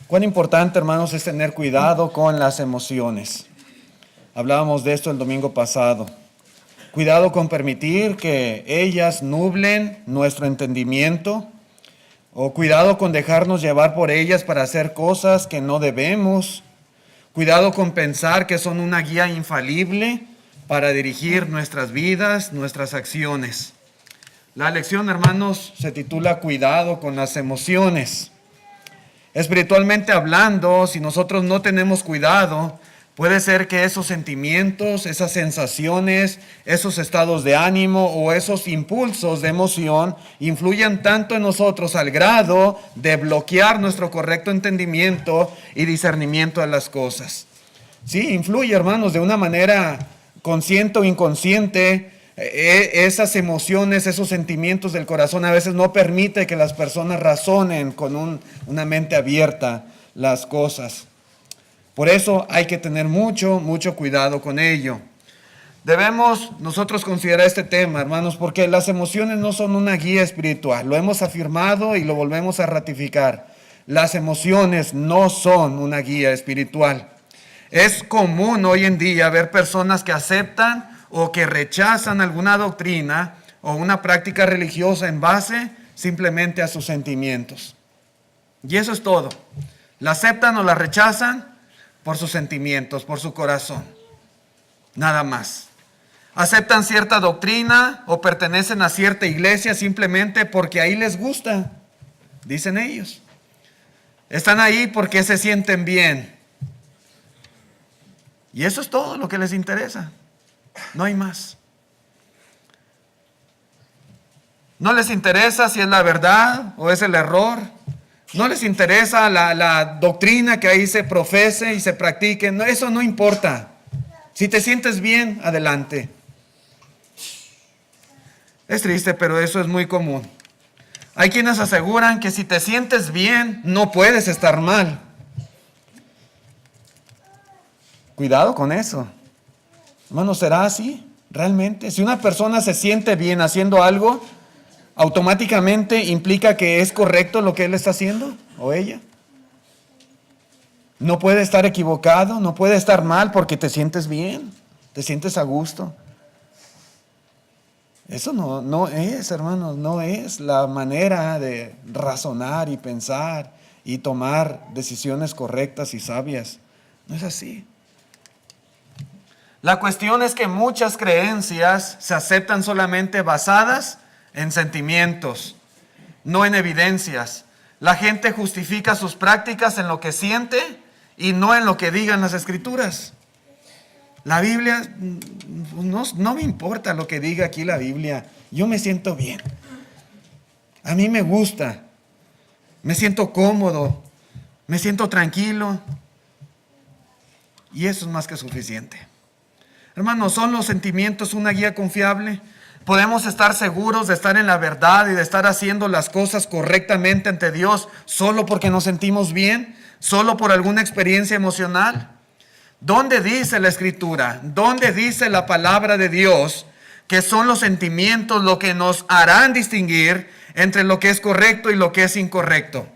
Cuán importante, hermanos, es tener cuidado con las emociones. Hablábamos de esto el domingo pasado. Cuidado con permitir que ellas nublen nuestro entendimiento, o cuidado con dejarnos llevar por ellas para hacer cosas que no debemos. Cuidado con pensar que son una guía infalible para dirigir nuestras vidas, nuestras acciones. La lección, hermanos, se titula Cuidado con las emociones. Espiritualmente hablando, si nosotros no tenemos cuidado, puede ser que esos sentimientos, esas sensaciones, esos estados de ánimo o esos impulsos de emoción influyan tanto en nosotros al grado de bloquear nuestro correcto entendimiento y discernimiento de las cosas. Sí, influye, hermanos, de una manera consciente o inconsciente. Esas emociones, esos sentimientos del corazón a veces no permite que las personas razonen con una mente abierta las cosas. Por eso hay que tener mucho cuidado con ello. Debemos nosotros considerar este tema, hermanos, porque las emociones no son una guía espiritual. Lo hemos afirmado y lo volvemos a ratificar. Las emociones no son una guía espiritual. Es común hoy en día ver personas que aceptan o que rechazan alguna doctrina o una práctica religiosa en base simplemente a sus sentimientos. Y eso es todo. La aceptan o la rechazan por sus sentimientos, por su corazón. Nada más. Aceptan cierta doctrina o pertenecen a cierta iglesia simplemente porque ahí les gusta, dicen ellos. Están ahí porque se sienten bien. Y eso es todo lo que les interesa. No hay más. No les interesa si es la verdad o es el error. No les interesa la doctrina que ahí se profese y se practique. No, eso no importa. Si te sientes bien, adelante. Es triste, pero eso es muy común. Hay quienes aseguran que si te sientes bien, no puedes estar mal. Cuidado con eso. Hermano, ¿será así? ¿Realmente? Si una persona se siente bien haciendo algo, ¿automáticamente implica que es correcto lo que él está haciendo o ella? No puede estar equivocado, no puede estar mal porque te sientes bien, te sientes a gusto. Eso no es, hermanos, no es la manera de razonar y pensar y tomar decisiones correctas y sabias. No es así. La cuestión es que muchas creencias se aceptan solamente basadas en sentimientos, no en evidencias. La gente justifica sus prácticas en lo que siente y no en lo que digan las Escrituras. La Biblia, no me importa lo que diga aquí la Biblia. Yo me siento bien. A mí me gusta. Me siento cómodo. Me siento tranquilo. Y eso es más que suficiente. Hermanos, ¿son los sentimientos una guía confiable? ¿Podemos estar seguros de estar en la verdad y de estar haciendo las cosas correctamente ante Dios solo porque nos sentimos bien? ¿Solo por alguna experiencia emocional? ¿Dónde dice la Escritura? ¿Dónde dice la palabra de Dios que son los sentimientos lo que nos harán distinguir entre lo que es correcto y lo que es incorrecto?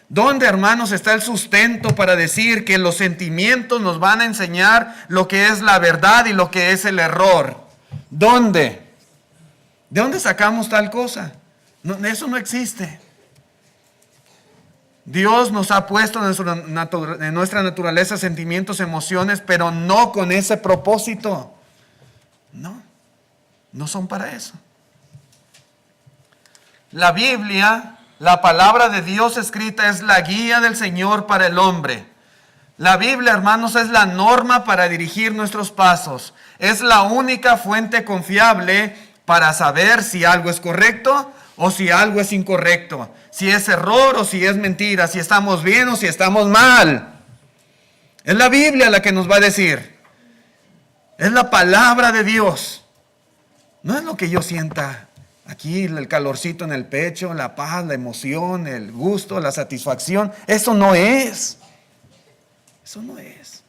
¿Dónde, hermanos, está el sustento para decir que los sentimientos nos van a enseñar lo que es la verdad y lo que es el error? ¿Dónde? ¿De dónde sacamos tal cosa? No, eso no existe. Dios nos ha puesto en nuestra naturaleza sentimientos, emociones, pero no con ese propósito. No son para eso. La Biblia, la palabra de Dios escrita, es la guía del Señor para el hombre. La Biblia, hermanos, es la norma para dirigir nuestros pasos. Es la única fuente confiable para saber si algo es correcto o si algo es incorrecto, si es error o si es mentira, si estamos bien o si estamos mal. Es la Biblia la que nos va a decir. Es la palabra de Dios. No es lo que yo sienta aquí, el calorcito en el pecho, la paz, la emoción, el gusto, la satisfacción. Eso no es. Eso no es.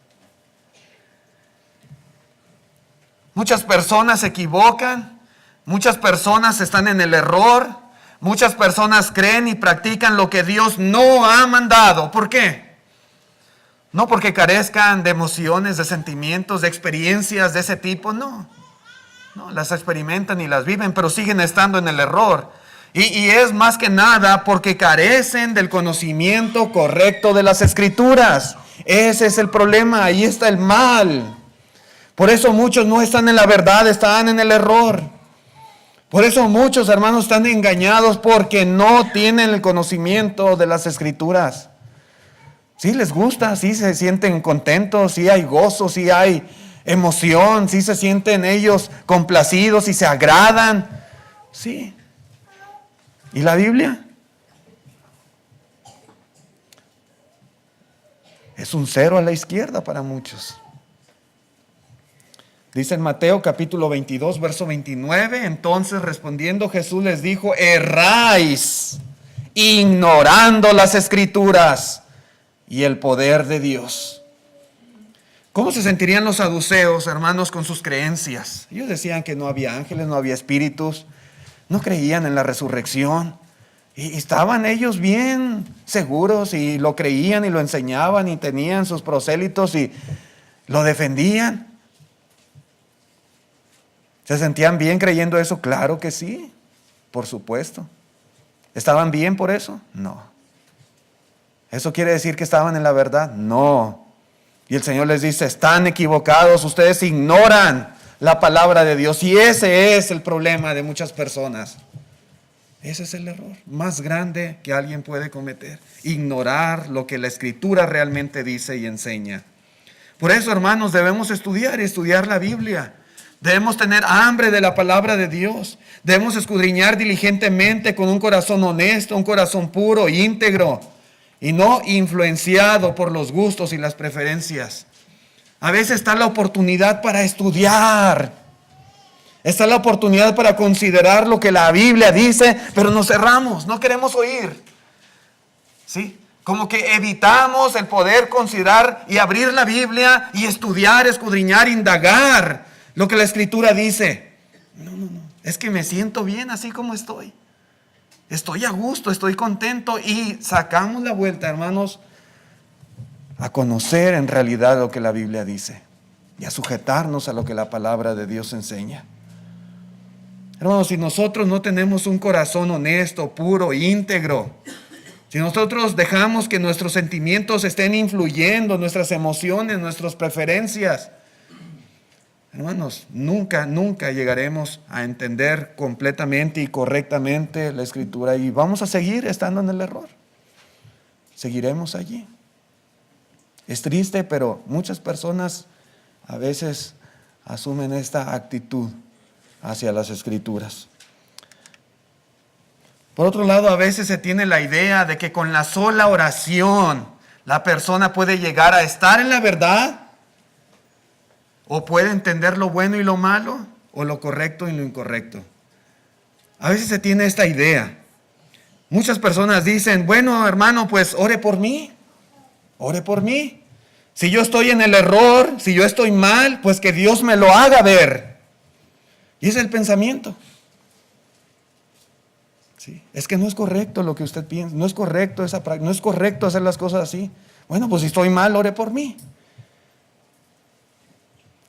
Muchas personas se equivocan. Muchas personas están en el error. Muchas personas creen y practican lo que Dios no ha mandado. ¿Por qué? No porque carezcan de emociones, de sentimientos, de experiencias de ese tipo, no. No, las experimentan y las viven, pero siguen estando en el error. Y es más que nada porque carecen del conocimiento correcto de las Escrituras. Ese es el problema, ahí está el mal. Por eso muchos no están en la verdad, están en el error. Por eso muchos hermanos están engañados porque no tienen el conocimiento de las Escrituras. Sí les gusta, sí se sienten contentos, sí hay gozo, sí hay emoción, sí se sienten ellos complacidos y se agradan. Sí. ¿Y la Biblia? Es un cero a la izquierda para muchos. Dice en Mateo capítulo 22, verso 29, entonces respondiendo Jesús les dijo, erráis, ignorando las Escrituras y el poder de Dios. ¿Cómo se sentirían los saduceos, hermanos, con sus creencias? Ellos decían que no había ángeles, no había espíritus, no creían en la resurrección. Y estaban ellos bien seguros y lo creían y lo enseñaban y tenían sus prosélitos y lo defendían. ¿Se sentían bien creyendo eso? Claro que sí, por supuesto. ¿Estaban bien por eso? No. ¿Eso quiere decir que estaban en la verdad? No. Y el Señor les dice, están equivocados, ustedes ignoran la palabra de Dios. Y ese es el problema de muchas personas. Ese es el error más grande que alguien puede cometer. Ignorar lo que la Escritura realmente dice y enseña. Por eso, hermanos, debemos estudiar la Biblia. Debemos tener hambre de la palabra de Dios. Debemos escudriñar diligentemente con un corazón honesto, un corazón puro, íntegro. Y no influenciado por los gustos y las preferencias. A veces está la oportunidad para estudiar. Está la oportunidad para considerar lo que la Biblia dice, pero nos cerramos, no queremos oír. ¿Sí? Como que evitamos el poder considerar y abrir la Biblia y estudiar, escudriñar, indagar lo que la Escritura dice. No. Es que me siento bien así como estoy. Estoy a gusto, estoy contento y sacamos la vuelta, hermanos, a conocer en realidad lo que la Biblia dice y a sujetarnos a lo que la palabra de Dios enseña. Hermanos, si nosotros no tenemos un corazón honesto, puro, íntegro, si nosotros dejamos que nuestros sentimientos estén influyendo, nuestras emociones, nuestras preferencias, hermanos, nunca llegaremos a entender completamente y correctamente la Escritura y vamos a seguir estando en el error. Seguiremos allí. Es triste, pero muchas personas a veces asumen esta actitud hacia las Escrituras. Por otro lado, a veces se tiene la idea de que con la sola oración la persona puede llegar a estar en la verdad o puede entender lo bueno y lo malo o lo correcto y lo incorrecto. A veces se tiene esta idea. Muchas personas dicen, bueno, hermano, pues ore por mí. Ore por mí. Si yo estoy en el error, si yo estoy mal, pues que Dios me lo haga ver. Y ese es el pensamiento. ¿Sí? Es que no es correcto lo que usted piensa, no es correcto esa práctica, no es correcto hacer las cosas así. Bueno, pues si estoy mal, ore por mí.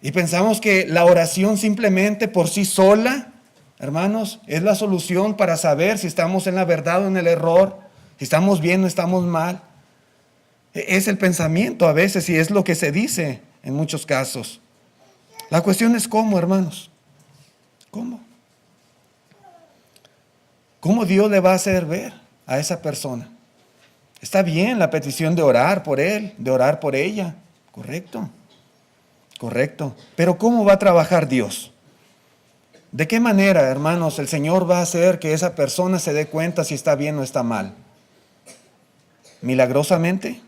Y pensamos que la oración simplemente por sí sola, hermanos, es la solución para saber si estamos en la verdad o en el error, si estamos bien o estamos mal. Es el pensamiento a veces y es lo que se dice en muchos casos. La cuestión es cómo, hermanos. ¿Cómo? ¿Cómo Dios le va a hacer ver a esa persona? Está bien la petición de orar por él, de orar por ella. Correcto. Pero ¿cómo va a trabajar Dios? ¿De qué manera, hermanos, el Señor va a hacer que esa persona se dé cuenta si está bien o está mal? ¿Milagrosamente?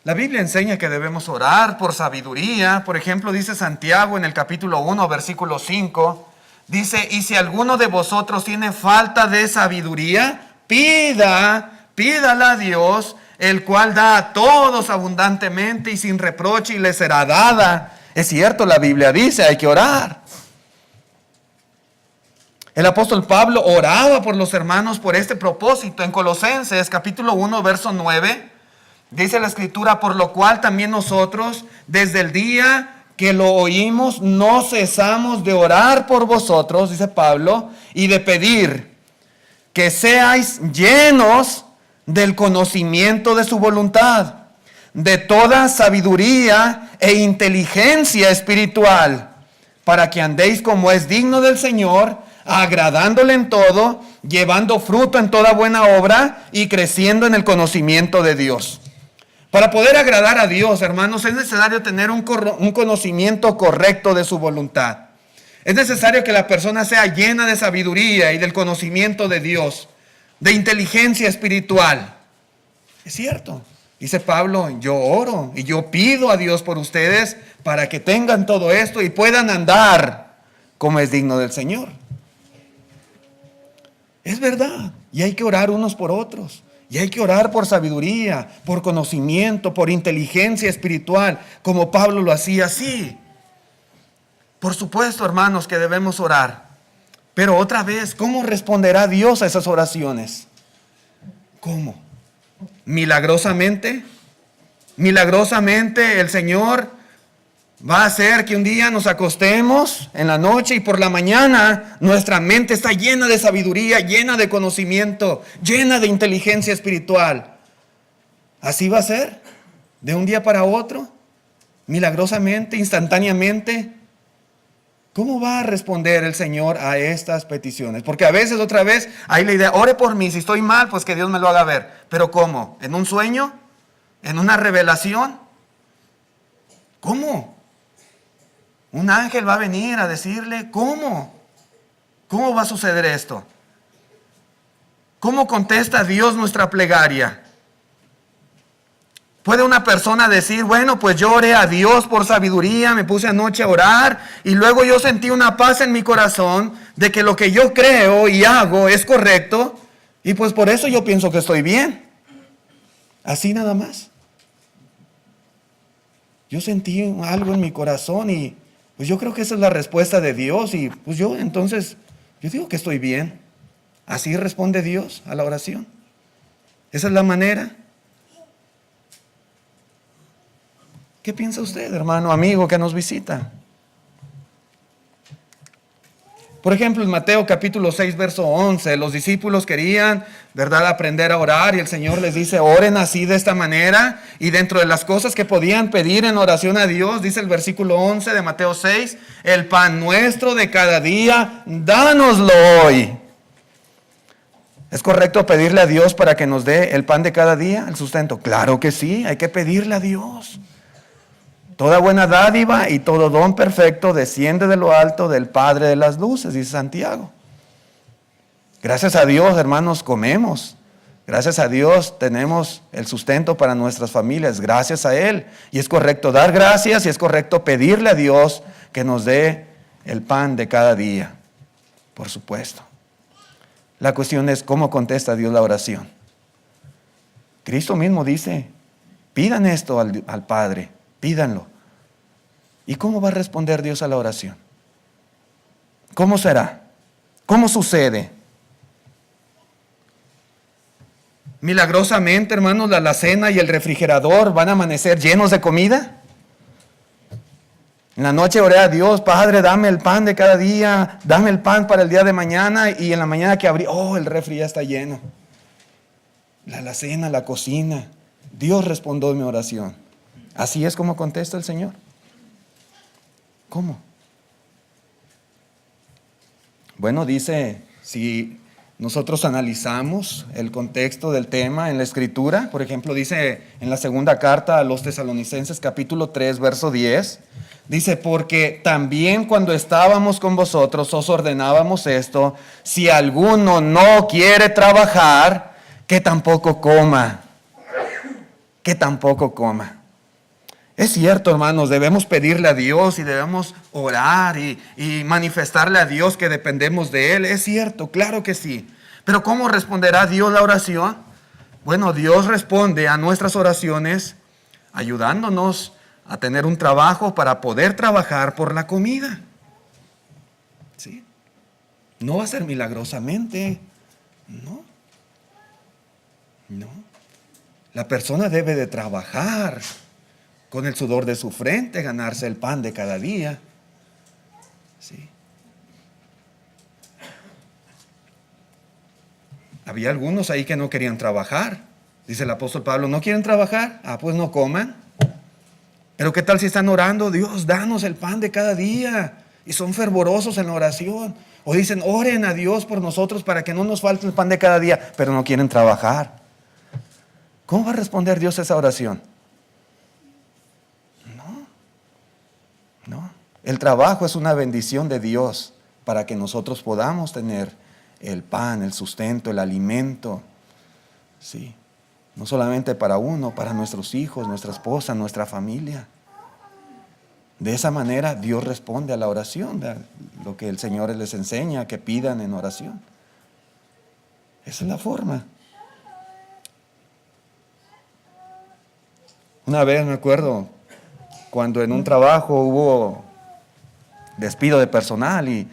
La Biblia enseña que debemos orar por sabiduría. Por ejemplo, dice Santiago en el capítulo 1, versículo 5. Dice, y si alguno de vosotros tiene falta de sabiduría, pídala a Dios, el cual da a todos abundantemente y sin reproche y le será dada. Es cierto, la Biblia dice, hay que orar. El apóstol Pablo oraba por los hermanos por este propósito. En Colosenses capítulo 1, verso 9, dice la Escritura: por lo cual también nosotros, desde el día que lo oímos, no cesamos de orar por vosotros, dice Pablo, y de pedir que seáis llenos del conocimiento de su voluntad, de toda sabiduría e inteligencia espiritual, para que andéis como es digno del Señor, agradándole en todo, llevando fruto en toda buena obra y creciendo en el conocimiento de Dios. Para poder agradar a Dios, hermanos, es necesario tener un conocimiento correcto de su voluntad. Es necesario que la persona sea llena de sabiduría y del conocimiento de Dios, de inteligencia espiritual. Es cierto. Dice Pablo: yo oro y yo pido a Dios por ustedes para que tengan todo esto y puedan andar como es digno del Señor. Es verdad. Y hay que orar unos por otros. Y hay que orar por sabiduría, por conocimiento, por inteligencia espiritual, como Pablo lo hacía así. Por supuesto, hermanos, que debemos orar. Pero otra vez, ¿cómo responderá Dios a esas oraciones? ¿Cómo? ¿Milagrosamente? Milagrosamente el Señor va a hacer que un día nos acostemos en la noche y por la mañana nuestra mente está llena de sabiduría, llena de conocimiento, llena de inteligencia espiritual. ¿Así va a ser? ¿De un día para otro? ¿Milagrosamente? ¿Instantáneamente? ¿Cómo va a responder el Señor a estas peticiones? Porque a veces, otra vez, hay la idea: ore por mí, si estoy mal, pues que Dios me lo haga ver. ¿Pero cómo? ¿En un sueño? ¿En una revelación? ¿Cómo? Un ángel va a venir a decirle: ¿cómo? ¿Cómo va a suceder esto? ¿Cómo contesta Dios nuestra plegaria? ¿Puede una persona decir: bueno, pues yo oré a Dios por sabiduría, me puse anoche a orar y luego yo sentí una paz en mi corazón de que lo que yo creo y hago es correcto y pues por eso yo pienso que estoy bien? Así nada más. Yo sentí algo en mi corazón y pues yo creo que esa es la respuesta de Dios y pues yo digo que estoy bien. Así responde Dios a la oración. Esa es la manera. ¿Qué piensa usted, hermano, amigo que nos visita? Por ejemplo, en Mateo capítulo 6, verso 11, los discípulos querían, ¿verdad?, aprender a orar y el Señor les dice: oren así de esta manera. Y dentro de las cosas que podían pedir en oración a Dios, dice el versículo 11 de Mateo 6, el pan nuestro de cada día, dánoslo hoy. ¿Es correcto pedirle a Dios para que nos dé el pan de cada día, el sustento? Claro que sí, hay que pedirle a Dios. Toda buena dádiva y todo don perfecto desciende de lo alto del Padre de las luces, dice Santiago. Gracias a Dios, hermanos, comemos. Gracias a Dios tenemos el sustento para nuestras familias. Gracias a Él. Y es correcto dar gracias y es correcto pedirle a Dios que nos dé el pan de cada día. Por supuesto. La cuestión es cómo contesta Dios la oración. Cristo mismo dice: pidan esto al Padre. Pídanlo. ¿Y cómo va a responder Dios a la oración? ¿Cómo será? ¿Cómo sucede? Milagrosamente, hermanos, la alacena y el refrigerador van a amanecer llenos de comida. En la noche oré a Dios: Padre, dame el pan de cada día, dame el pan para el día de mañana, y en la mañana que abrí, el refri ya está lleno. La alacena, la cocina. Dios respondió mi oración. Así es como contesta el Señor. ¿Cómo? Bueno, dice, si nosotros analizamos el contexto del tema en la Escritura, por ejemplo, dice en la segunda carta a los Tesalonicenses, capítulo 3, verso 10, dice: porque también cuando estábamos con vosotros os ordenábamos esto: si alguno no quiere trabajar, que tampoco coma. Que tampoco coma. Es cierto, hermanos, debemos pedirle a Dios y debemos orar y manifestarle a Dios que dependemos de Él. Es cierto, claro que sí. Pero ¿cómo responderá Dios la oración? Bueno, Dios responde a nuestras oraciones ayudándonos a tener un trabajo para poder trabajar por la comida. ¿Sí? No va a ser milagrosamente. No. La persona debe de trabajar con el sudor de su frente, ganarse el pan de cada día. ¿Sí? Había algunos ahí que no querían trabajar. Dice el apóstol Pablo, ¿no quieren trabajar? Pues no coman. Pero ¿qué tal si están orando? Dios, danos el pan de cada día. Y son fervorosos en la oración. O dicen, oren a Dios por nosotros para que no nos falte el pan de cada día. Pero no quieren trabajar. ¿Cómo va a responder Dios a esa oración? No. El trabajo es una bendición de Dios para que nosotros podamos tener el pan, el sustento, el alimento. Sí. No solamente para uno, para nuestros hijos, nuestra esposa, nuestra familia. De esa manera Dios responde a la oración, lo que el Señor les enseña, que pidan en oración. Esa es la forma. Una vez me acuerdo cuando en un trabajo hubo despido de personal y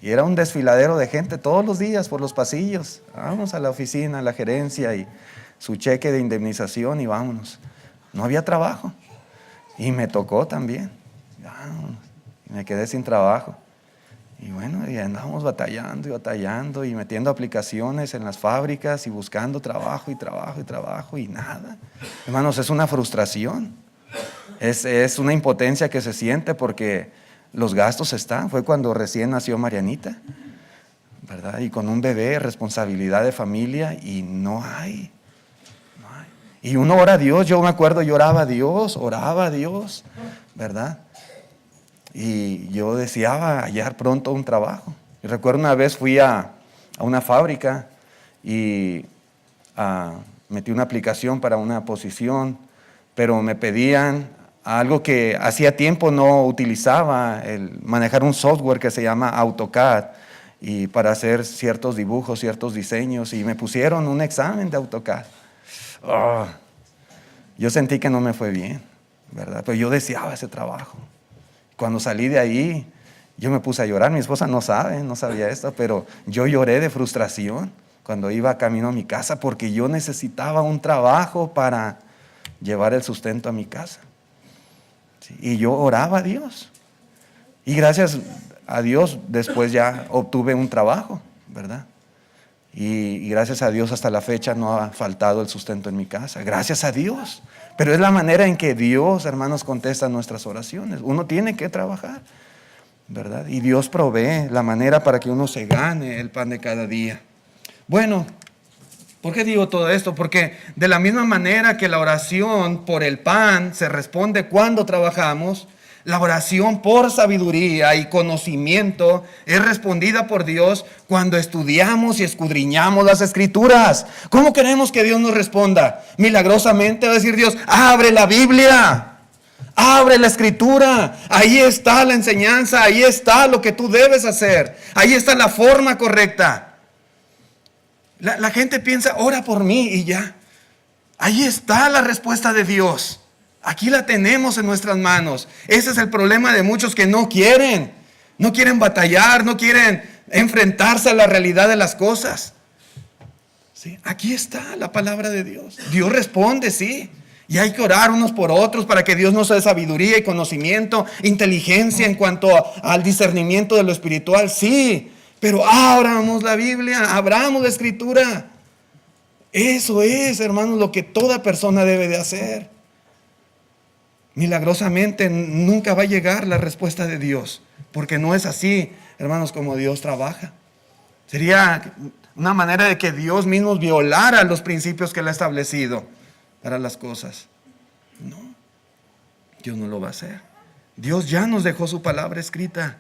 era un desfiladero de gente todos los días por los pasillos. Vamos a la oficina, a la gerencia y su cheque de indemnización y vámonos. No había trabajo y me tocó también. Vámonos. Y me quedé sin trabajo. Y bueno, y andábamos batallando y metiendo aplicaciones en las fábricas y buscando trabajo y nada. Hermanos, es una frustración. Es una impotencia que se siente porque los gastos están. Fue cuando recién nació Marianita, ¿verdad? Y con un bebé, responsabilidad de familia y no hay. Y uno ora a Dios. Yo me acuerdo, yo oraba a Dios, ¿verdad? Y yo deseaba hallar pronto un trabajo. Y recuerdo una vez fui a una fábrica y metí una aplicación para una posición, pero me pedían algo que hacía tiempo no utilizaba, el manejar un software que se llama AutoCAD y para hacer ciertos dibujos, ciertos diseños, y me pusieron un examen de AutoCAD. Yo sentí que no me fue bien, ¿verdad? Pero yo deseaba ese trabajo. Cuando salí de ahí, yo me puse a llorar. Mi esposa no sabía esto, pero yo lloré de frustración cuando iba camino a mi casa porque yo necesitaba un trabajo para llevar el sustento a mi casa. Sí, y yo oraba a Dios. Y gracias a Dios después ya obtuve un trabajo, ¿verdad? Y gracias a Dios hasta la fecha no ha faltado el sustento en mi casa. Gracias a Dios. Pero es la manera en que Dios, hermanos, contesta nuestras oraciones. Uno tiene que trabajar, ¿verdad? Y Dios provee la manera para que uno se gane el pan de cada día. Bueno, ¿por qué digo todo esto? Porque de la misma manera que la oración por el pan se responde cuando trabajamos, la oración por sabiduría y conocimiento es respondida por Dios cuando estudiamos y escudriñamos las Escrituras. ¿Cómo queremos que Dios nos responda? Milagrosamente va a decir Dios, abre la Biblia, abre la Escritura. Ahí está la enseñanza, ahí está lo que tú debes hacer, ahí está la forma correcta. La gente piensa, ora por mí y ya. Ahí está la respuesta de Dios. Aquí la tenemos en nuestras manos. Ese es el problema de muchos que no quieren batallar, no quieren enfrentarse a la realidad de las cosas. ¿Sí? Aquí está la palabra de Dios. Dios responde, sí. Y hay que orar unos por otros para que Dios nos dé sabiduría y conocimiento, inteligencia en cuanto al discernimiento de lo espiritual, sí. Pero abramos la Biblia, abramos la Escritura. Eso es, hermanos, lo que toda persona debe de hacer. Milagrosamente nunca va a llegar la respuesta de Dios, porque no es así, hermanos, como Dios trabaja. Sería una manera de que Dios mismo violara los principios que Él ha establecido para las cosas. No, Dios no lo va a hacer. Dios ya nos dejó su palabra escrita.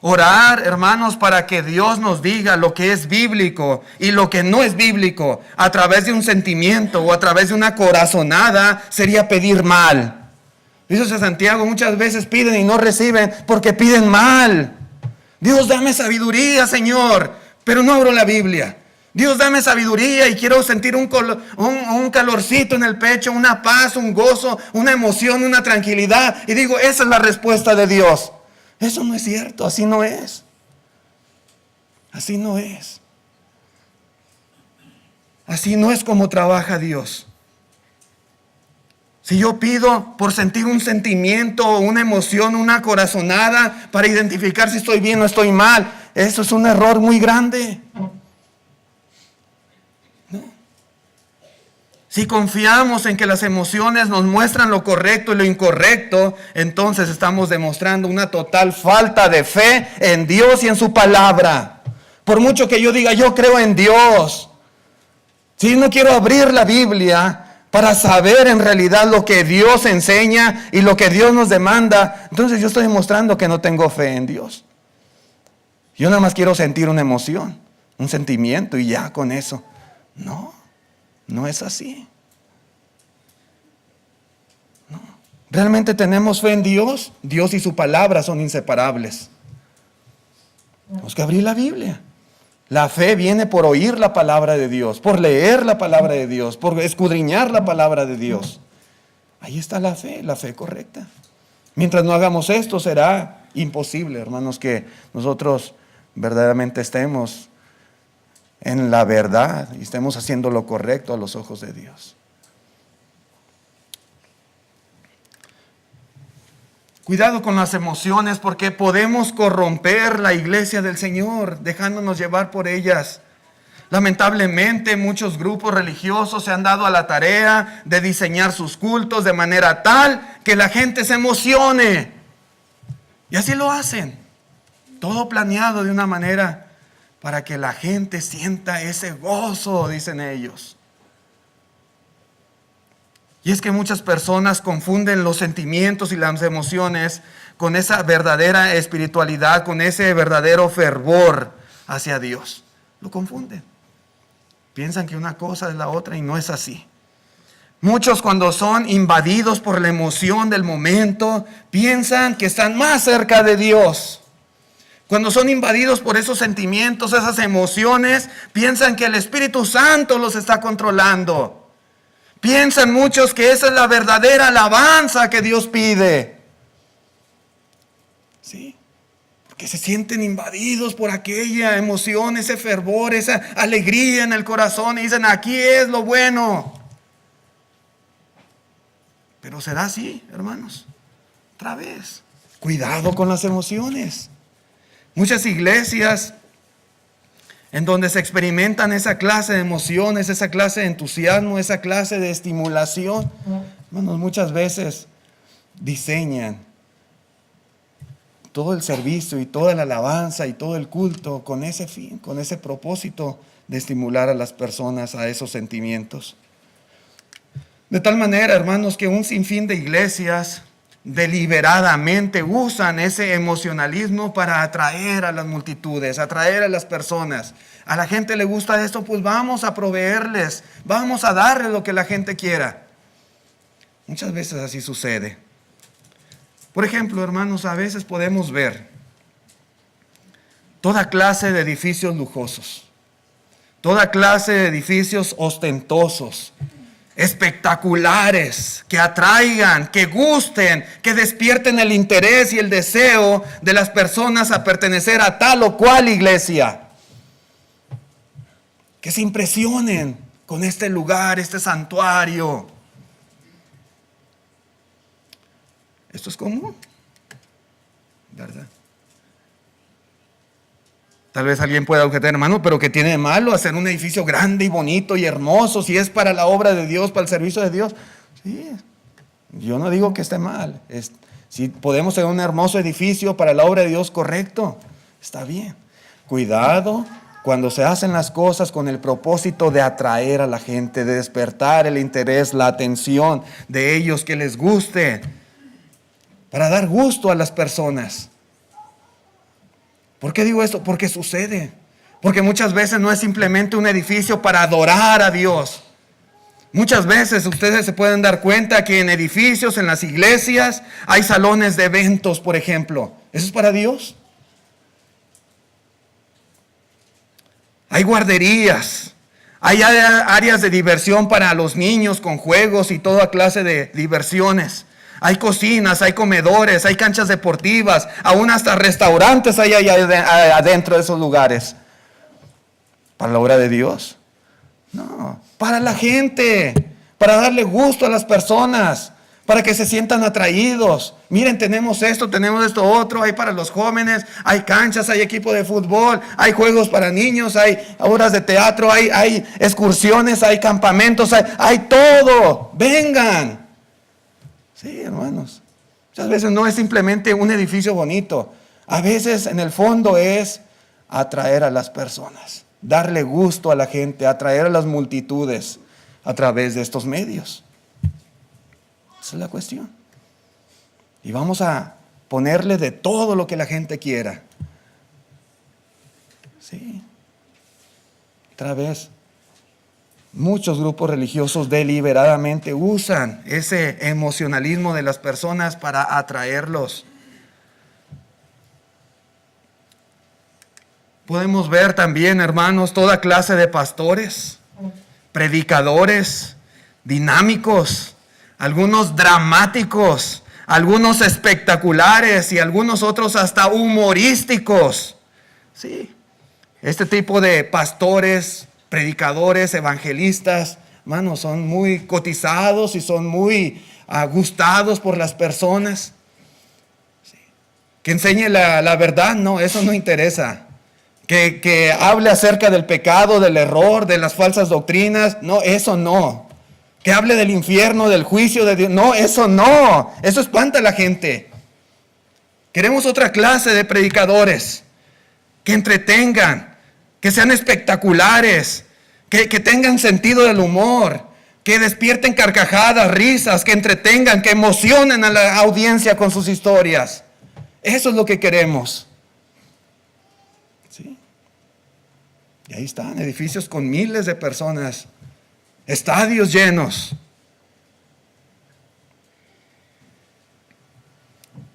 Orar, hermanos, para que Dios nos diga lo que es bíblico y lo que no es bíblico a través de un sentimiento o a través de una corazonada sería pedir mal. Dice Santiago, muchas veces piden y no reciben porque piden mal. Dios, dame sabiduría, Señor, pero no abro la Biblia. Dios, dame sabiduría y quiero sentir un calorcito en el pecho, una paz, un gozo, una emoción, una tranquilidad. Y digo, esa es la respuesta de Dios. Eso no es cierto, así no es. Así no es. Así no es como trabaja Dios. Si yo pido por sentir un sentimiento, una emoción, una corazonada para identificar si estoy bien o estoy mal, eso es un error muy grande. ¿No? Si confiamos en que las emociones nos muestran lo correcto y lo incorrecto, entonces estamos demostrando una total falta de fe en Dios y en su palabra. Por mucho que yo diga, yo creo en Dios. Si no quiero abrir la Biblia para saber en realidad lo que Dios enseña y lo que Dios nos demanda, entonces yo estoy demostrando que no tengo fe en Dios. Yo nada más quiero sentir una emoción, un sentimiento y ya con eso. No, no es así. No. ¿Realmente tenemos fe en Dios? Dios y su palabra son inseparables. Tenemos que abrir la Biblia. La fe viene por oír la palabra de Dios, por leer la palabra de Dios, por escudriñar la palabra de Dios. Ahí está la fe correcta. Mientras no hagamos esto, será imposible, hermanos, que nosotros verdaderamente estemos en la verdad y estemos haciendo lo correcto a los ojos de Dios. Cuidado con las emociones porque podemos corromper la iglesia del Señor dejándonos llevar por ellas. Lamentablemente muchos grupos religiosos se han dado a la tarea de diseñar sus cultos de manera tal que la gente se emocione. Y así lo hacen. Todo planeado de una manera para que la gente sienta ese gozo, dicen ellos. Y es que muchas personas confunden los sentimientos y las emociones con esa verdadera espiritualidad, con ese verdadero fervor hacia Dios. Lo confunden. Piensan que una cosa es la otra y no es así. Muchos cuando son invadidos por la emoción del momento, piensan que están más cerca de Dios. Cuando son invadidos por esos sentimientos, esas emociones, piensan que el Espíritu Santo los está controlando. Piensan muchos que esa es la verdadera alabanza que Dios pide. Sí, porque se sienten invadidos por aquella emoción, ese fervor, esa alegría en el corazón y dicen, aquí es lo bueno. Pero será así, hermanos. Otra vez, cuidado con las emociones. Muchas iglesias en donde se experimentan esa clase de emociones, esa clase de entusiasmo, esa clase de estimulación, hermanos, muchas veces diseñan todo el servicio y toda la alabanza y todo el culto con ese fin, con ese propósito de estimular a las personas a esos sentimientos. De tal manera, hermanos, que un sinfín de iglesias deliberadamente usan ese emocionalismo para atraer a las multitudes, atraer a las personas. A la gente le gusta esto, pues vamos a proveerles, vamos a darles lo que la gente quiera. Muchas veces así sucede. Por ejemplo, hermanos, a veces podemos ver toda clase de edificios lujosos, toda clase de edificios ostentosos, espectaculares, que atraigan, que gusten, que despierten el interés y el deseo de las personas a pertenecer a tal o cual iglesia. Que se impresionen con este lugar, este santuario. Esto es común, ¿verdad? Tal vez alguien pueda objetar, hermano, pero ¿qué tiene de malo hacer un edificio grande y bonito y hermoso si es para la obra de Dios, para el servicio de Dios? Sí, yo no digo que esté mal. Si podemos tener un hermoso edificio para la obra de Dios, correcto, está bien. Cuidado cuando se hacen las cosas con el propósito de atraer a la gente, de despertar el interés, la atención de ellos, que les guste, para dar gusto a las personas. ¿Por qué digo esto? Porque sucede. Porque muchas veces no es simplemente un edificio para adorar a Dios. Muchas veces ustedes se pueden dar cuenta que en edificios, en las iglesias, hay salones de eventos, por ejemplo. ¿Eso es para Dios? Hay guarderías, hay áreas de diversión para los niños con juegos y toda clase de diversiones. Hay cocinas, hay comedores, hay canchas deportivas, aún hasta restaurantes hay allá adentro de esos lugares. ¿Para la obra de Dios? No, para la gente, para darle gusto a las personas, para que se sientan atraídos. Miren, tenemos esto otro, hay para los jóvenes, hay canchas, hay equipo de fútbol, hay juegos para niños, hay obras de teatro, hay excursiones, hay campamentos, hay todo. Vengan. Sí, hermanos. Muchas veces no es simplemente un edificio bonito. A veces en el fondo es atraer a las personas, darle gusto a la gente, atraer a las multitudes a través de estos medios. Esa es la cuestión. Y vamos a ponerle de todo lo que la gente quiera. Sí. Otra vez, muchos grupos religiosos deliberadamente usan ese emocionalismo de las personas para atraerlos. Podemos ver también, hermanos, toda clase de pastores, predicadores, dinámicos, algunos dramáticos, algunos espectaculares y algunos otros hasta humorísticos. Sí, este tipo de pastores, predicadores, evangelistas, hermanos, son muy cotizados y son muy gustados por las personas. Sí. Que enseñe la verdad, no, eso no interesa. Que hable acerca del pecado, del error, de las falsas doctrinas, no, eso no. Que hable del infierno, del juicio de Dios, no, eso no. Eso espanta a la gente. Queremos otra clase de predicadores que entretengan, que sean espectaculares, que tengan sentido del humor, que despierten carcajadas, risas, que entretengan, que emocionen a la audiencia con sus historias. Eso es lo que queremos. ¿Sí? Y ahí están, edificios con miles de personas, estadios llenos.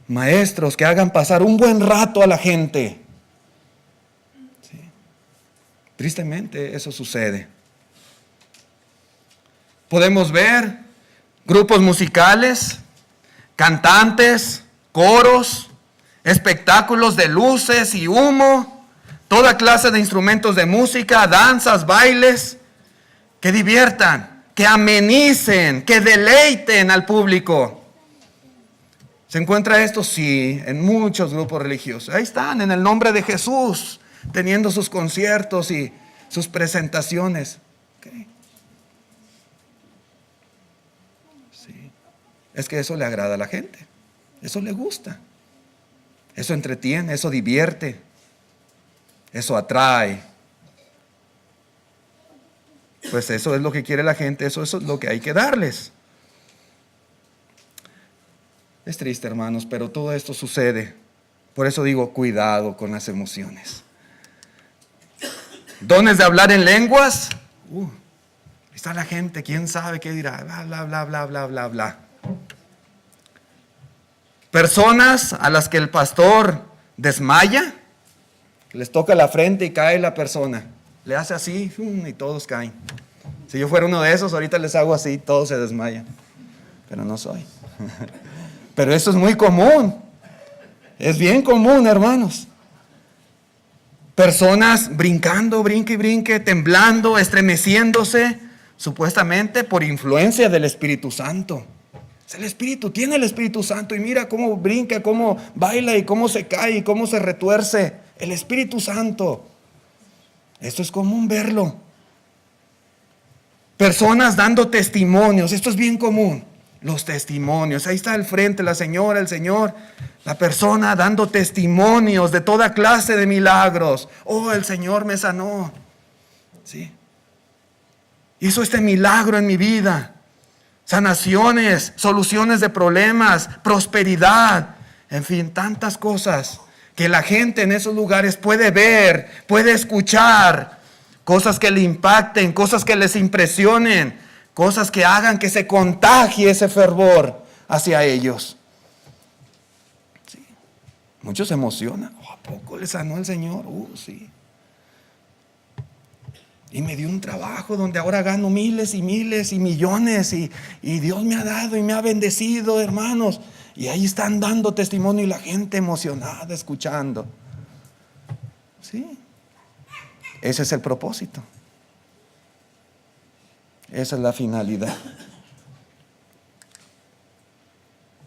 Maestros que hagan pasar un buen rato a la gente. ¿Sí? Tristemente eso sucede. Podemos ver grupos musicales, cantantes, coros, espectáculos de luces y humo, toda clase de instrumentos de música, danzas, bailes, que diviertan, que amenicen, que deleiten al público. ¿Se encuentra esto? Sí, en muchos grupos religiosos. Ahí están, en el nombre de Jesús, teniendo sus conciertos y sus presentaciones. Okay. Sí. Es que eso le agrada a la gente, eso le gusta, eso entretiene, eso divierte, eso atrae. Pues eso es lo que quiere la gente, eso es lo que hay que darles. Es triste, hermanos, pero todo esto sucede. Por eso digo, cuidado con las emociones. Dones de hablar en lenguas. Está la gente, quién sabe qué dirá. Bla, bla, bla, bla, bla, bla, bla. Personas a las que el pastor desmaya, les toca la frente y cae la persona. Le hace así y todos caen. Si yo fuera uno de esos, ahorita les hago así, todos se desmayan. Pero no soy. Pero eso es muy común. Es bien común, hermanos. Personas brincando, brinque y brinque, temblando, estremeciéndose, supuestamente por influencia del Espíritu Santo. Es el Espíritu, tiene el Espíritu Santo y mira cómo brinca, cómo baila y cómo se cae y cómo se retuerce. El Espíritu Santo. Esto es común verlo. Personas dando testimonios, esto es bien común. Los testimonios, ahí está al frente la señora, el señor, la persona dando testimonios de toda clase de milagros. Oh, el Señor me sanó. ¿Sí? Hizo este milagro en mi vida. Sanaciones, soluciones de problemas, prosperidad, en fin, tantas cosas que la gente en esos lugares puede ver, puede escuchar, cosas que le impacten, cosas que les impresionen, cosas que hagan que se contagie ese fervor hacia ellos. Sí. Muchos se emocionan. ¿A poco le sanó el Señor? Sí. Y me dio un trabajo donde ahora gano miles y miles y millones y Dios me ha dado y me ha bendecido, hermanos. Y ahí están dando testimonio y la gente emocionada escuchando. ¿Sí? ese es el propósito. Esa es la finalidad.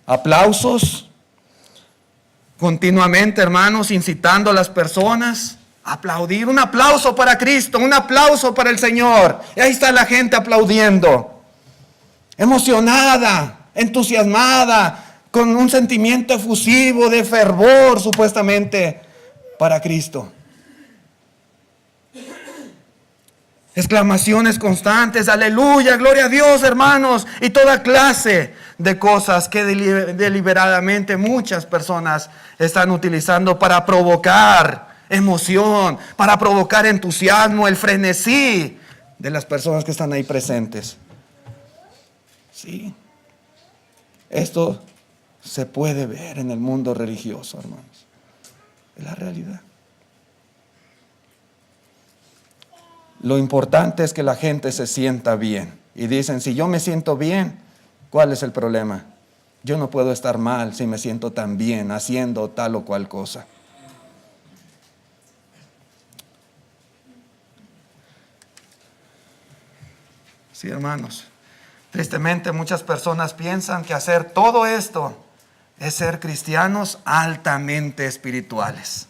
Aplausos continuamente, hermanos, incitando a las personas a aplaudir. Un aplauso para Cristo, un aplauso para el Señor. Y ahí está la gente aplaudiendo, emocionada, entusiasmada, con un sentimiento efusivo de fervor, supuestamente, para Cristo. Exclamaciones constantes, aleluya, gloria a Dios, hermanos, y toda clase de cosas que deliberadamente muchas personas están utilizando para provocar emoción, para provocar entusiasmo, el frenesí de las personas que están ahí presentes. Sí, esto se puede ver en el mundo religioso, hermanos. Es la realidad. Lo importante es que la gente se sienta bien. Y dicen, si yo me siento bien, ¿cuál es el problema? Yo no puedo estar mal si me siento tan bien haciendo tal o cual cosa. Sí, hermanos. Tristemente muchas personas piensan que hacer todo esto es ser cristianos altamente espirituales.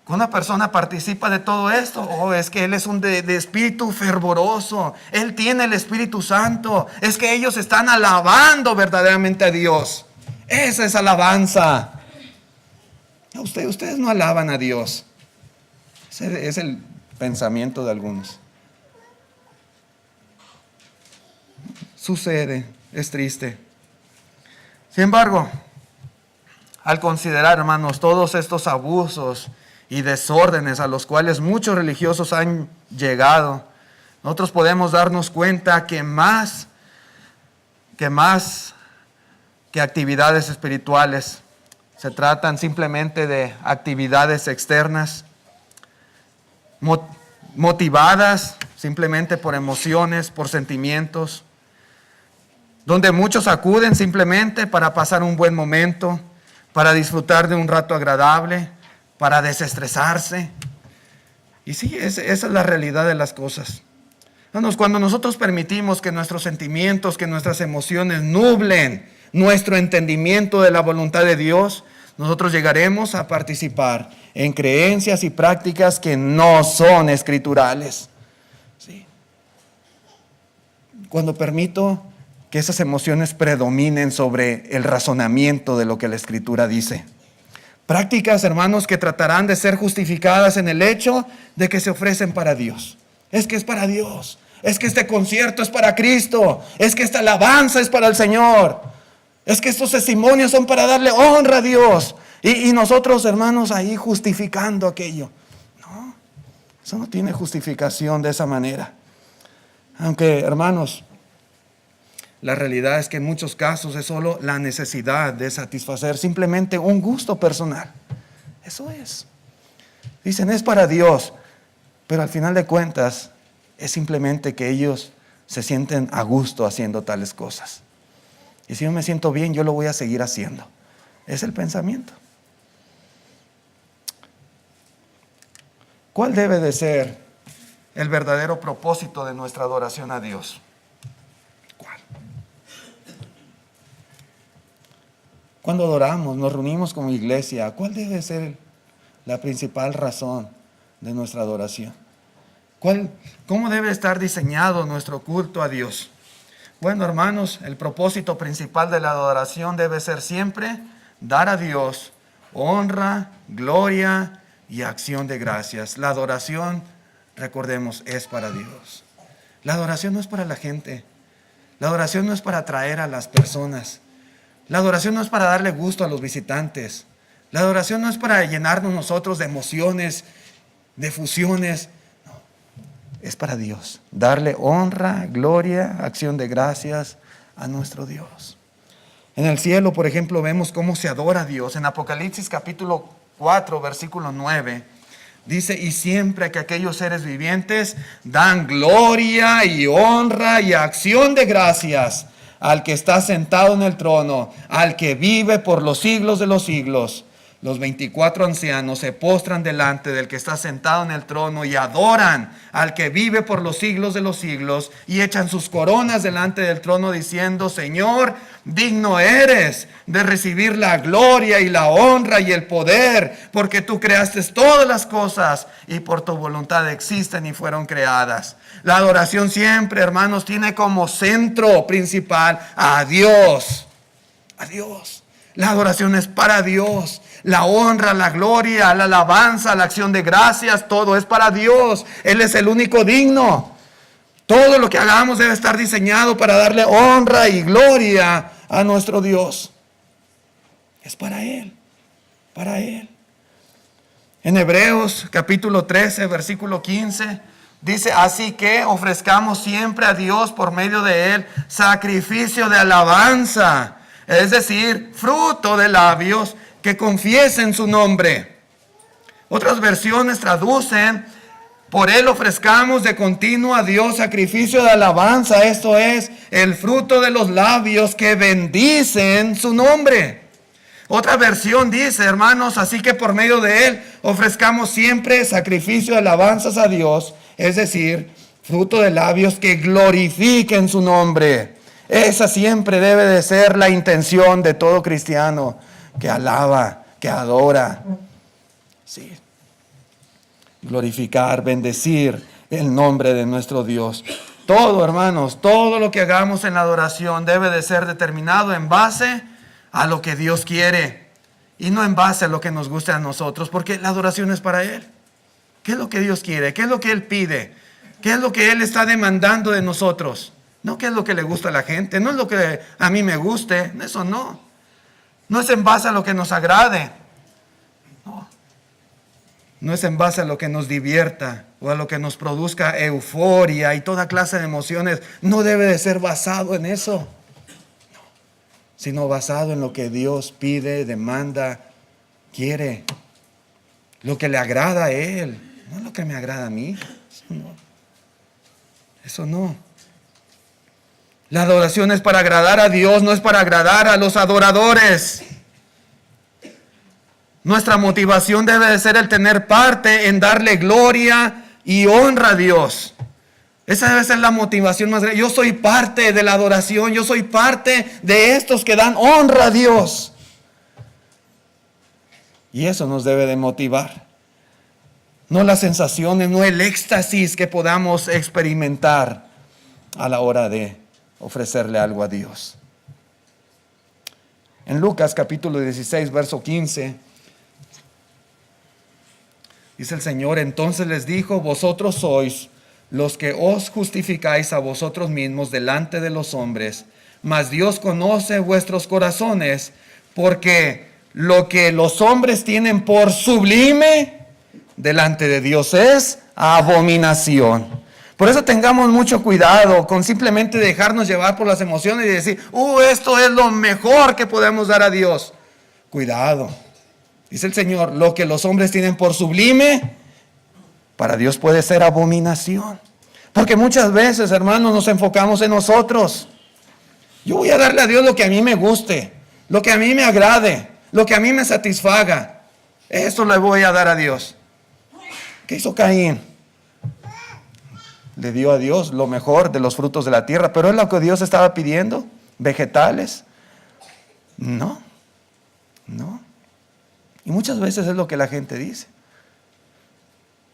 Una persona participa de todo esto, es que él es un de espíritu fervoroso, él tiene el Espíritu Santo, es que ellos están alabando verdaderamente a Dios. Esa es alabanza. Ustedes no alaban a Dios. Ese es el pensamiento de algunos. Sucede, es triste. Sin embargo, al considerar, hermanos, todos estos abusos y desórdenes a los cuales muchos religiosos han llegado, nosotros podemos darnos cuenta que más que actividades espirituales, se tratan simplemente de actividades externas, motivadas simplemente por emociones, por sentimientos, donde muchos acuden simplemente para pasar un buen momento, para disfrutar de un rato agradable, para desestresarse. Y sí, esa es la realidad de las cosas. Cuando nosotros permitimos que nuestros sentimientos, que nuestras emociones nublen nuestro entendimiento de la voluntad de Dios, nosotros llegaremos a participar en creencias y prácticas que no son escriturales. ¿Sí? Cuando permito que esas emociones predominen sobre el razonamiento de lo que la Escritura dice. Prácticas, hermanos, que tratarán de ser justificadas en el hecho de que se ofrecen para Dios. Es que es para Dios. Es que este concierto es para Cristo. Es que esta alabanza es para el Señor. Es que estos testimonios son para darle honra a Dios. Y nosotros, hermanos, ahí justificando aquello. No, eso no tiene justificación de esa manera. Aunque, hermanos, la realidad es que en muchos casos es solo la necesidad de satisfacer simplemente un gusto personal. Eso es. Dicen, es para Dios, pero al final de cuentas es simplemente que ellos se sienten a gusto haciendo tales cosas. Y si yo me siento bien, yo lo voy a seguir haciendo. Es el pensamiento. ¿Cuál debe de ser el verdadero propósito de nuestra adoración a Dios? Cuando adoramos, nos reunimos como iglesia, ¿cuál debe ser la principal razón de nuestra adoración? ¿Cómo debe estar diseñado nuestro culto a Dios? Bueno, hermanos, el propósito principal de la adoración debe ser siempre dar a Dios honra, gloria y acción de gracias. La adoración, recordemos, es para Dios. La adoración no es para la gente. La adoración no es para atraer a las personas. La adoración no es para darle gusto a los visitantes. La adoración no es para llenarnos nosotros de emociones, de fusiones. No, es para Dios. Darle honra, gloria, acción de gracias a nuestro Dios. En el cielo, por ejemplo, vemos cómo se adora a Dios. En Apocalipsis capítulo 4, versículo 9, dice, y siempre que aquellos seres vivientes dan gloria y honra y acción de gracias al que está sentado en el trono, al que vive por los siglos de los siglos. los 24 ancianos se postran delante del que está sentado en el trono y adoran al que vive por los siglos de los siglos y echan sus coronas delante del trono diciendo: Señor, digno eres de recibir la gloria y la honra y el poder, porque tú creaste todas las cosas y por tu voluntad existen y fueron creadas. La adoración siempre, hermanos, tiene como centro principal a Dios. A Dios. La adoración es para Dios. La honra, la gloria, la alabanza, la acción de gracias, todo es para Dios. Él es el único digno. Todo lo que hagamos debe estar diseñado para darle honra y gloria a nuestro Dios. Es para Él, para Él. En Hebreos capítulo 13, versículo 15, dice: así que ofrezcamos siempre a Dios por medio de Él sacrificio de alabanza, es decir, fruto de labios que confiesen su nombre. Otras versiones traducen: por Él ofrezcamos de continuo a Dios sacrificio de alabanza, esto es, el fruto de los labios que bendicen su nombre. Otra versión dice, hermanos: así que por medio de Él ofrezcamos siempre sacrificio de alabanzas a Dios, es decir, fruto de labios que glorifiquen su nombre. Esa siempre debe de ser la intención de todo cristiano que alaba, que adora. Sí. Glorificar, bendecir el nombre de nuestro Dios. Todo, hermanos, todo lo que hagamos en la adoración debe de ser determinado en base a lo que Dios quiere y no en base a lo que nos guste a nosotros, porque la adoración es para Él. ¿Qué es lo que Dios quiere? ¿Qué es lo que Él pide? ¿Qué es lo que Él está demandando de nosotros? No qué es lo que le gusta a la gente, no es lo que a mí me guste, eso no. No es en base a lo que nos agrade. No. No es en base a lo que nos divierta o a lo que nos produzca euforia y toda clase de emociones. No debe de ser basado en eso. No. Sino basado en lo que Dios pide, demanda, quiere. Lo que le agrada a Él, no lo que me agrada a mí. Eso no. Eso no. La adoración es para agradar a Dios, no es para agradar a los adoradores. Nuestra motivación debe de ser el tener parte en darle gloria y honra a Dios. Esa debe ser la motivación más grande. Yo soy parte de la adoración, yo soy parte de estos que dan honra a Dios. Y eso nos debe de motivar. No las sensaciones, no el éxtasis que podamos experimentar a la hora de ofrecerle algo a Dios. En Lucas capítulo 16, verso 15, dice el Señor: entonces les dijo: vosotros sois los que os justificáis a vosotros mismos delante de los hombres, mas Dios conoce vuestros corazones, porque lo que los hombres tienen por sublime delante de Dios es abominación. Por eso tengamos mucho cuidado con simplemente dejarnos llevar por las emociones y decir: esto es lo mejor que podemos dar a Dios. Cuidado. Dice el Señor: lo que los hombres tienen por sublime, para Dios puede ser abominación. Porque muchas veces, hermanos, nos enfocamos en nosotros. Yo voy a darle a Dios lo que a mí me guste, lo que a mí me agrade, lo que a mí me satisfaga. Esto le voy a dar a Dios. ¿Qué hizo Caín? Le dio a Dios lo mejor de los frutos de la tierra, pero ¿es lo que Dios estaba pidiendo? ¿Vegetales? No. Y muchas veces es lo que la gente dice.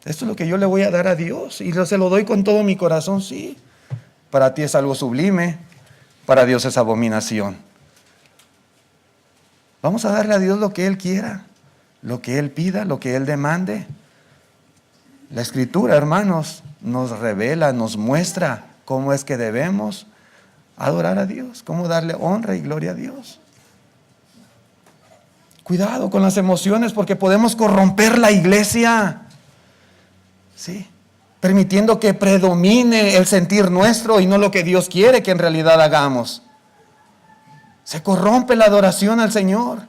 Esto es lo que yo le voy a dar a Dios y se lo doy con todo mi corazón, sí. Para ti es algo sublime, para Dios es abominación. Vamos a darle a Dios lo que Él quiera, lo que Él pida, lo que Él demande. La Escritura, hermanos, nos revela, nos muestra cómo es que debemos adorar a Dios, cómo darle honra y gloria a Dios. Cuidado con las emociones, porque podemos corromper la iglesia, ¿sí? Permitiendo que predomine el sentir nuestro y no lo que Dios quiere que en realidad hagamos. Se corrompe la adoración al Señor.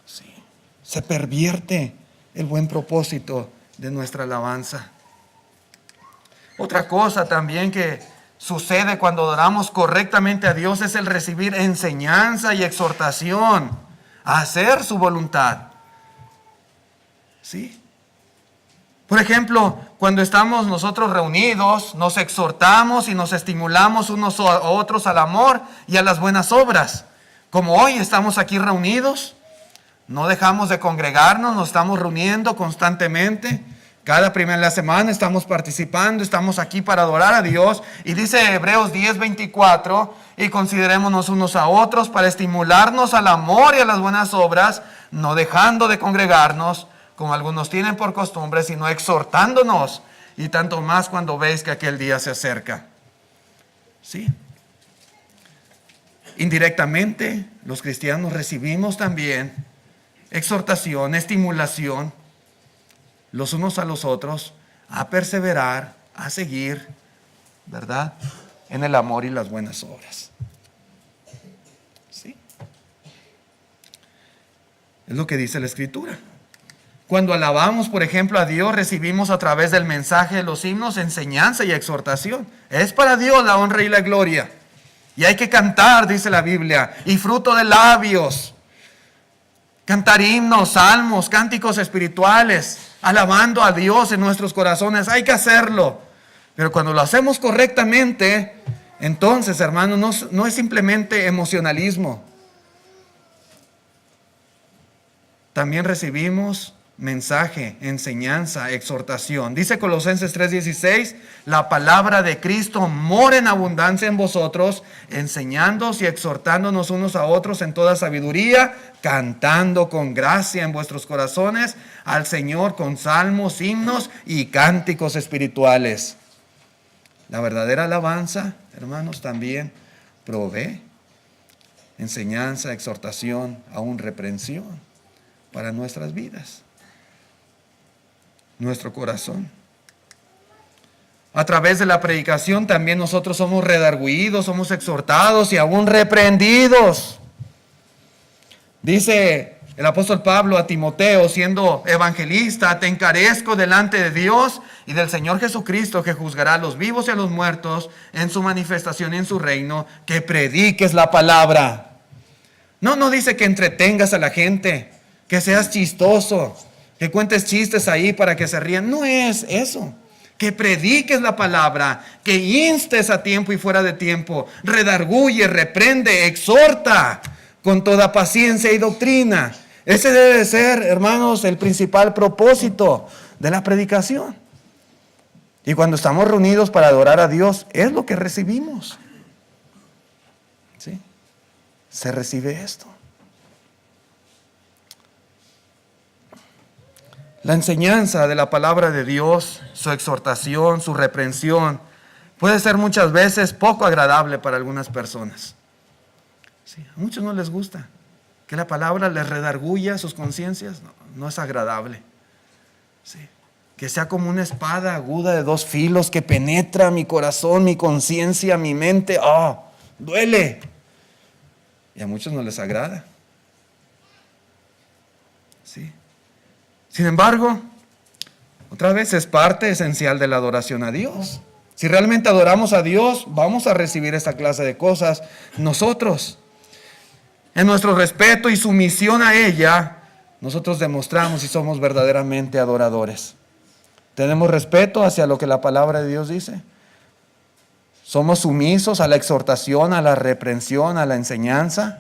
Sí. Se pervierte el buen propósito de nuestra alabanza. Otra cosa también que sucede cuando adoramos correctamente a Dios es el recibir enseñanza y exhortación. a hacer su voluntad. ¿Sí? Por ejemplo, cuando estamos nosotros reunidos, nos exhortamos y nos estimulamos unos a otros al amor y a las buenas obras. Como hoy estamos aquí reunidos, no dejamos de congregarnos, nos estamos reuniendo constantemente. Cada primera de la semana estamos participando, estamos aquí para adorar a Dios. Y dice Hebreos 10:24, y considerémonos unos a otros para estimularnos al amor y a las buenas obras, no dejando de congregarnos, como algunos tienen por costumbre, sino exhortándonos, y tanto más cuando veis que aquel día se acerca. ¿Sí? Indirectamente, los cristianos recibimos también exhortación, estimulación, los unos a los otros, a perseverar, a seguir, ¿verdad?, en el amor y las buenas obras. ¿Sí? Es lo que dice la Escritura. Cuando alabamos, por ejemplo, a Dios, recibimos a través del mensaje de los himnos enseñanza y exhortación. Es para Dios la honra y la gloria. Y hay que cantar, dice la Biblia, y fruto de labios. Cantar himnos, salmos, cánticos espirituales, alabando a Dios en nuestros corazones. Hay que hacerlo. Pero cuando lo hacemos correctamente, entonces, hermanos, no es simplemente emocionalismo. También recibimos mensaje, enseñanza, exhortación. Dice Colosenses 3:16, la palabra de Cristo mora en abundancia en vosotros, enseñándoos y exhortándonos unos a otros en toda sabiduría, cantando con gracia en vuestros corazones al Señor con salmos, himnos y cánticos espirituales. La verdadera alabanza, hermanos, también provee enseñanza, exhortación, aún reprensión para nuestras vidas, nuestro corazón. A través de la predicación también nosotros somos redarguidos, somos exhortados y aún reprendidos. Dice el apóstol Pablo a Timoteo, siendo evangelista, te encarezco delante de Dios y del Señor Jesucristo, que juzgará a los vivos y a los muertos en su manifestación y en su reino, que prediques la palabra. No dice que entretengas a la gente, que seas chistoso, que cuentes chistes ahí para que se rían. No es eso. Que prediques la palabra, que instes a tiempo y fuera de tiempo, redarguye, reprende, exhorta con toda paciencia y doctrina. Ese debe de ser, hermanos, el principal propósito de la predicación. Y cuando estamos reunidos para adorar a Dios, es lo que recibimos. ¿Sí? Se recibe esto. La enseñanza de la palabra de Dios, su exhortación, su reprensión, puede ser muchas veces poco agradable para algunas personas. Sí, a muchos no les gusta que la palabra les redarguya sus conciencias. No es agradable. Sí, que sea como una espada aguda de dos filos que penetra mi corazón, mi conciencia, mi mente. Duele. Y a muchos no les agrada. Sí. Sin embargo, otra vez es parte esencial de la adoración a Dios. Si realmente adoramos a Dios, vamos a recibir esta clase de cosas. Nosotros, en nuestro respeto y sumisión a ella, nosotros demostramos si somos verdaderamente adoradores. Tenemos respeto hacia lo que la palabra de Dios dice. Somos sumisos a la exhortación, a la reprensión, a la enseñanza,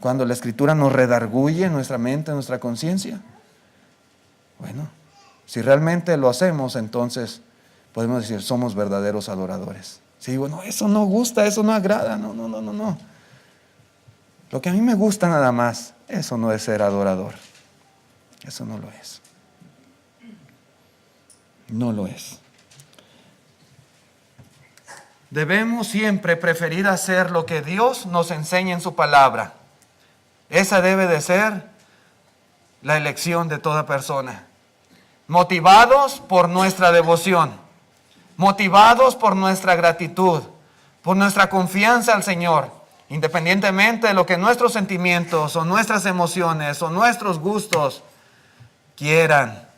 cuando la Escritura nos redarguye en nuestra mente, en nuestra conciencia. Bueno, si realmente lo hacemos, entonces podemos decir, somos verdaderos adoradores. Si digo, no, eso no gusta, eso no agrada, no. Lo que a mí me gusta nada más, eso no es ser adorador. Eso no lo es. No lo es. Debemos siempre preferir hacer lo que Dios nos enseña en su palabra. Esa debe de ser la elección de toda persona. Motivados por nuestra devoción, motivados por nuestra gratitud, por nuestra confianza al Señor, independientemente de lo que nuestros sentimientos o nuestras emociones o nuestros gustos quieran.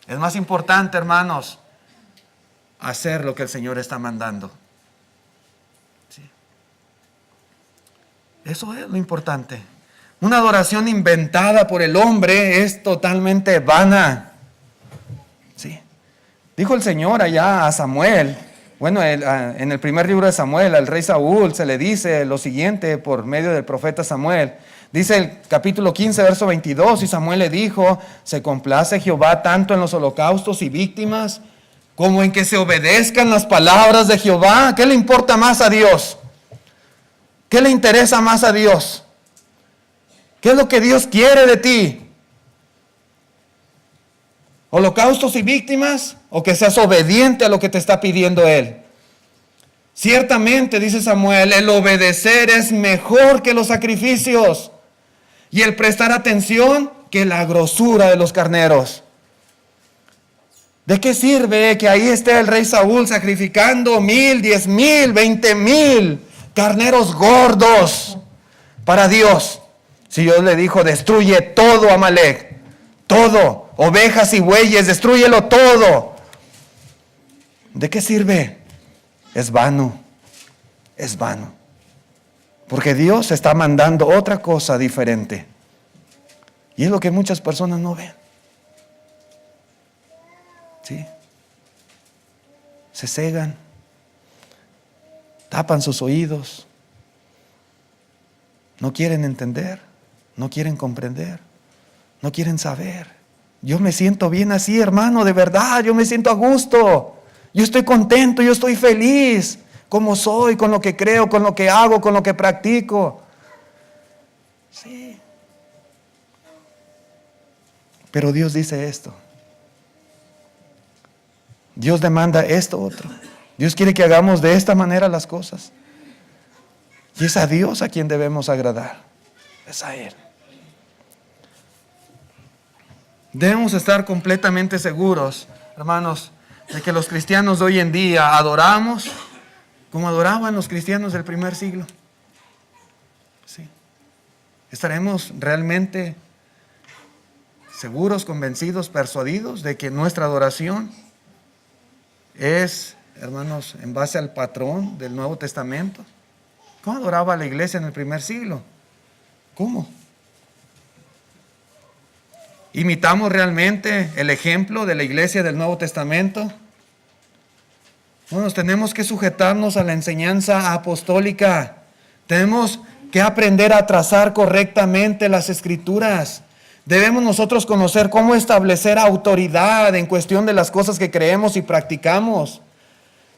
Es más importante, hermanos, hacer lo que el Señor está mandando. ¿Sí? Eso es lo importante. Una adoración inventada por el hombre es totalmente vana. Sí. Dijo el Señor allá a Samuel, bueno, en el primer libro de Samuel, al rey Saúl se le dice lo siguiente por medio del profeta Samuel. Dice el capítulo 15, verso 22, y Samuel le dijo, ¿se complace Jehová tanto en los holocaustos y víctimas como en que se obedezcan las palabras de Jehová? ¿Qué le importa más a Dios? ¿Qué le interesa más a Dios? ¿Qué es lo que Dios quiere de ti? ¿Holocaustos y víctimas? ¿O que seas obediente a lo que te está pidiendo Él? Ciertamente, dice Samuel, el obedecer es mejor que los sacrificios y el prestar atención que la grosura de los carneros. ¿De qué sirve que ahí esté el rey Saúl sacrificando 1,000, 10,000, 20,000 carneros gordos para Dios? Si Dios le dijo, destruye todo Amalek, todo, ovejas y bueyes, destrúyelo todo. ¿De qué sirve? Es vano, es vano. Porque Dios está mandando otra cosa diferente. Y es lo que muchas personas no ven. ¿Sí? Se cegan, tapan sus oídos, no quieren entender, no quieren comprender, no quieren saber. Yo me siento bien así, hermano, de verdad, yo me siento a gusto. Yo estoy contento, yo estoy feliz, como soy, con lo que creo, con lo que hago, con lo que practico. Sí. Pero Dios dice esto. Dios demanda esto otro. Dios quiere que hagamos de esta manera las cosas. Y es a Dios a quien debemos agradar. Es a Él. Debemos estar completamente seguros, hermanos, de que los cristianos de hoy en día adoramos como adoraban los cristianos del primer siglo. Sí. ¿Estaremos realmente seguros, convencidos, persuadidos de que nuestra adoración es, hermanos, en base al patrón del Nuevo Testamento? ¿Cómo adoraba la iglesia en el primer siglo? ¿Cómo? ¿Imitamos realmente el ejemplo de la iglesia del Nuevo Testamento? Bueno, tenemos que sujetarnos a la enseñanza apostólica. Tenemos que aprender a trazar correctamente las Escrituras. Debemos nosotros conocer cómo establecer autoridad en cuestión de las cosas que creemos y practicamos.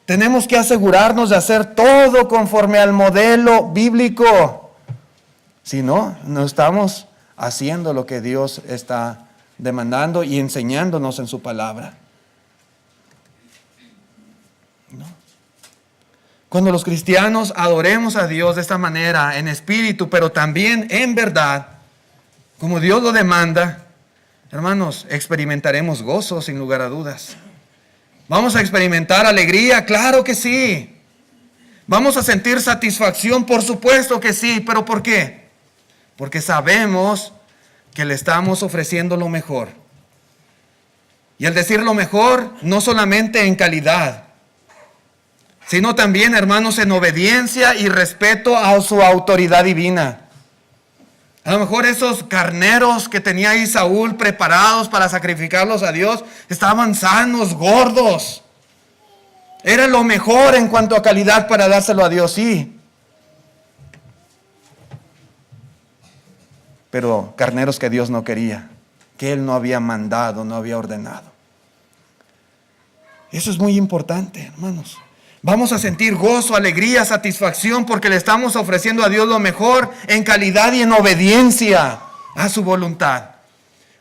Tenemos que asegurarnos de hacer todo conforme al modelo bíblico. Si no, no estamos haciendo lo que Dios está demandando y enseñándonos en su palabra. ¿No? Cuando los cristianos adoremos a Dios de esta manera, en espíritu, pero también en verdad, como Dios lo demanda, hermanos, experimentaremos gozo sin lugar a dudas. ¿Vamos a experimentar alegría? Claro que sí. ¿Vamos a sentir satisfacción? Por supuesto que sí. ¿Pero por qué? Porque sabemos que le estamos ofreciendo lo mejor. Y al decir lo mejor, no solamente en calidad, sino también, hermanos, en obediencia y respeto a su autoridad divina. A lo mejor esos carneros que tenía ahí Saúl preparados para sacrificarlos a Dios estaban sanos, gordos. Era lo mejor en cuanto a calidad para dárselo a Dios, sí. Pero carneros que Dios no quería, que Él no había mandado, no había ordenado. Eso es muy importante, hermanos. Vamos a sentir gozo, alegría, satisfacción porque le estamos ofreciendo a Dios lo mejor en calidad y en obediencia a su voluntad.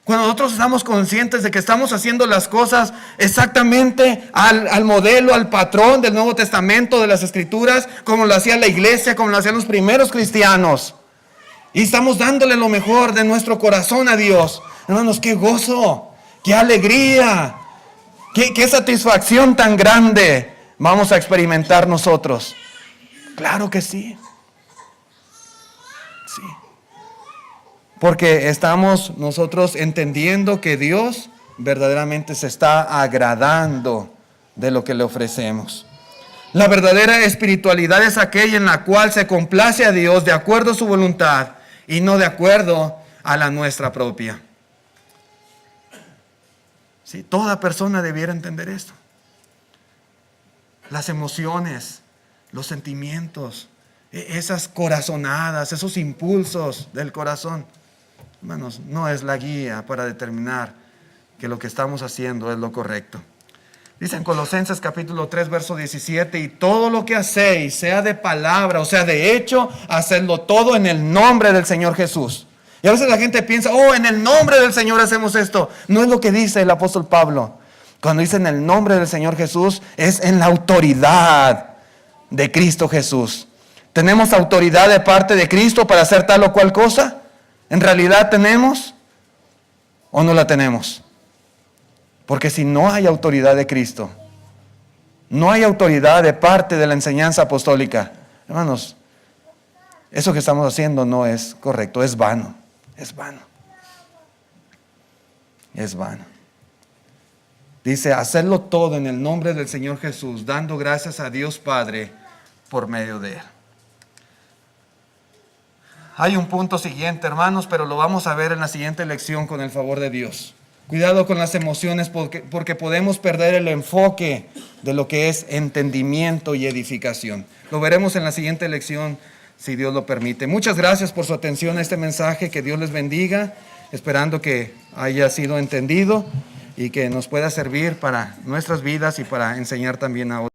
Cuando nosotros estamos conscientes de que estamos haciendo las cosas exactamente al modelo, al patrón del Nuevo Testamento, de las Escrituras, como lo hacía la iglesia, como lo hacían los primeros cristianos. Y estamos dándole lo mejor de nuestro corazón a Dios. Hermanos, qué gozo, qué alegría, qué satisfacción tan grande vamos a experimentar nosotros. Claro que sí. Sí. Porque estamos nosotros entendiendo que Dios verdaderamente se está agradando de lo que le ofrecemos. La verdadera espiritualidad es aquella en la cual se complace a Dios de acuerdo a su voluntad y no de acuerdo a la nuestra propia. ¿Sí? Toda persona debiera entender esto. Las emociones, los sentimientos, esas corazonadas, esos impulsos del corazón, hermanos, no es la guía para determinar que lo que estamos haciendo es lo correcto. Dice en Colosenses capítulo 3, verso 17, y todo lo que hacéis, sea de palabra o sea de hecho, hacedlo todo en el nombre del Señor Jesús. Y a veces la gente piensa, en el nombre del Señor hacemos esto. No es lo que dice el apóstol Pablo. Cuando dice en el nombre del Señor Jesús, es en la autoridad de Cristo Jesús. ¿Tenemos autoridad de parte de Cristo para hacer tal o cual cosa? ¿En realidad tenemos o no la tenemos? Porque si no hay autoridad de Cristo, no hay autoridad de parte de la enseñanza apostólica, hermanos, eso que estamos haciendo no es correcto, es vano, es vano. Es vano. Dice, hacerlo todo en el nombre del Señor Jesús, dando gracias a Dios Padre por medio de Él. Hay un punto siguiente, hermanos, pero lo vamos a ver en la siguiente lección con el favor de Dios. Cuidado con las emociones porque podemos perder el enfoque de lo que es entendimiento y edificación. Lo veremos en la siguiente lección, si Dios lo permite. Muchas gracias por su atención a este mensaje. Que Dios les bendiga, esperando que haya sido entendido y que nos pueda servir para nuestras vidas y para enseñar también a otros.